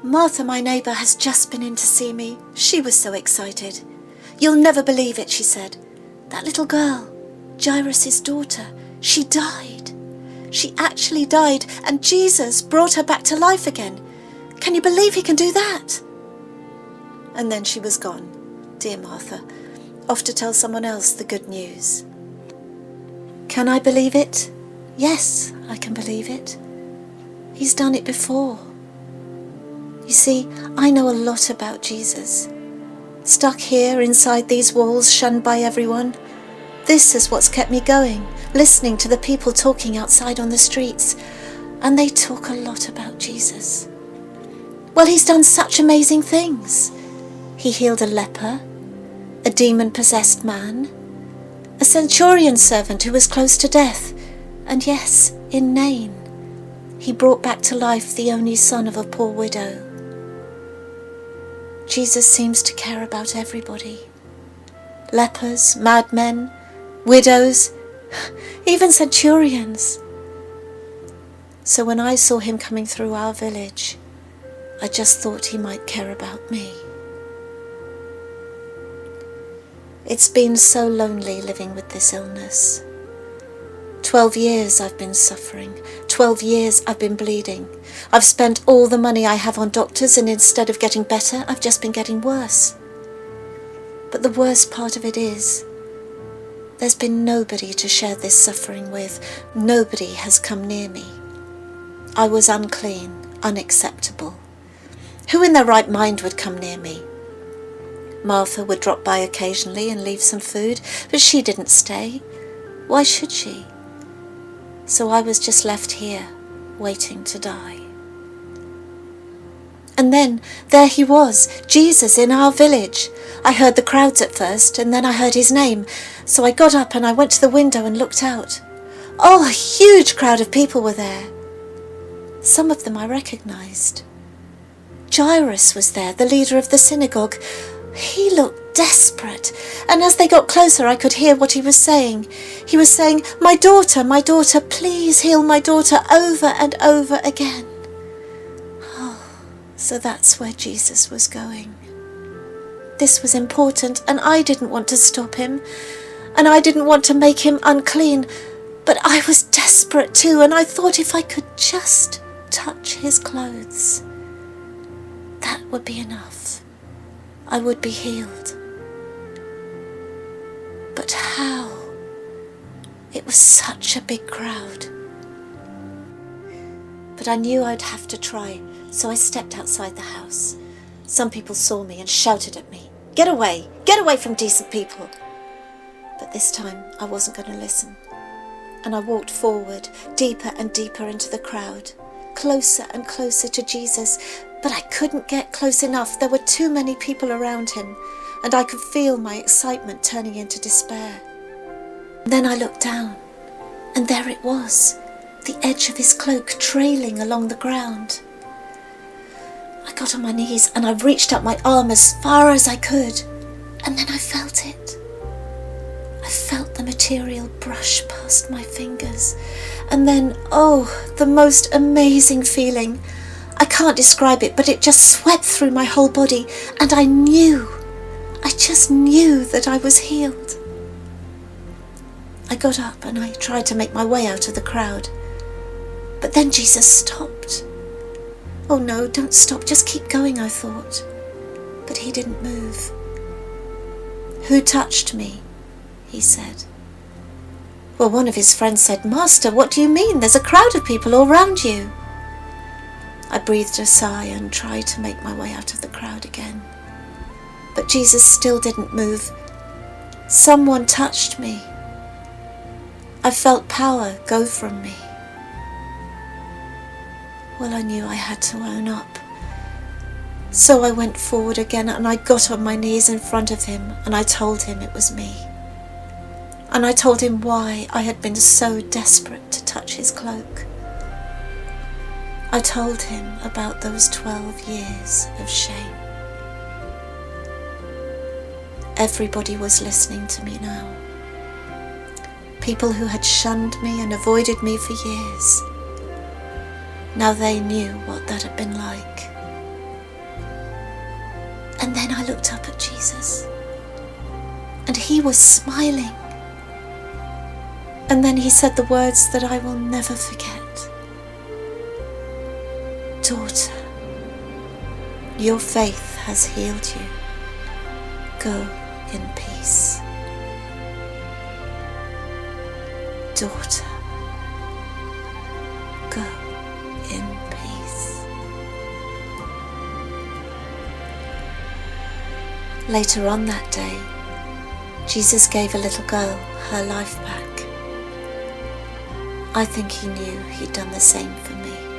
Martha, my neighbour, has just been in to see me. She was so excited. You'll never believe it, she said. That little girl, Jairus' daughter, she died. She actually died, and Jesus brought her back to life again. Can you believe he can do that? And then she was gone, dear Martha, off to tell someone else the good news. Can I believe it? Yes, I can believe it. He's done it before. You see, I know a lot about Jesus. Stuck here inside these walls, shunned by everyone. This is what's kept me going, listening to the people talking outside on the streets. And they talk a lot about Jesus. Well, he's done such amazing things. He healed a leper, a demon-possessed man, a centurion servant who was close to death, and yes, in Nain, he brought back to life the only son of a poor widow. Jesus seems to care about everybody. Lepers, madmen, widows, even centurions. So when I saw him coming through our village, I just thought he might care about me. It's been so lonely living with this illness. 12 years I've been suffering. 12 years I've been bleeding. I've spent all the money I have on doctors, and instead of getting better, I've just been getting worse. But the worst part of it is, there's been nobody to share this suffering with. Nobody has come near me. I was unclean, unacceptable. Who in their right mind would come near me? Martha would drop by occasionally and leave some food, but she didn't stay. Why should she? So I was just left here, waiting to die. And then there he was, Jesus in our village. I heard the crowds at first, and then I heard his name. So I got up and I went to the window and looked out. Oh, a huge crowd of people were there. Some of them I recognized. Jairus was there, the leader of the synagogue. He looked desperate, and as they got closer I could hear what he was saying. He was saying, my daughter, please heal my daughter," over and over again. Oh, so that's where Jesus was going. This was important, and I didn't want to stop him, and I didn't want to make him unclean, but I was desperate too, and I thought if I could just touch his clothes, that would be enough. I would be healed. But how? It was such a big crowd. But I knew I'd have to try, so I stepped outside the house. Some people saw me and shouted at me, Get away from decent people." But this time I wasn't going to listen. And I walked forward, deeper and deeper into the crowd, closer and closer to Jesus. But I couldn't get close enough. There were too many people around him, and I could feel my excitement turning into despair. Then I looked down, and there it was, the edge of his cloak trailing along the ground. I got on my knees and I reached up my arm as far as I could, and then I felt it. I felt the material brush past my fingers, and then, oh, the most amazing feeling. I can't describe it, but it just swept through my whole body, and I just knew that I was healed. I got up and I tried to make my way out of the crowd, but then Jesus stopped. Oh no, don't stop, just keep going, I thought. But he didn't move. "Who touched me?" he said. Well, one of his friends said, "Master, what do you mean? There's a crowd of people all round you." I breathed a sigh and tried to make my way out of the crowd again. But Jesus still didn't move. Someone touched me. I felt power go from me. Well, I knew I had to own up. So I went forward again and I got on my knees in front of him and I told him it was me. And I told him why I had been so desperate to touch his cloak. I told him about those 12 years of shame. Everybody was listening to me now. People who had shunned me and avoided me for years. Now they knew what that had been like. And then I looked up at Jesus, and he was smiling. And then he said the words that I will never forget. Daughter, your faith has healed you. Go in peace. Daughter, go in peace. Later on that day, Jesus gave a little girl her life back. I think he knew he'd done the same for me.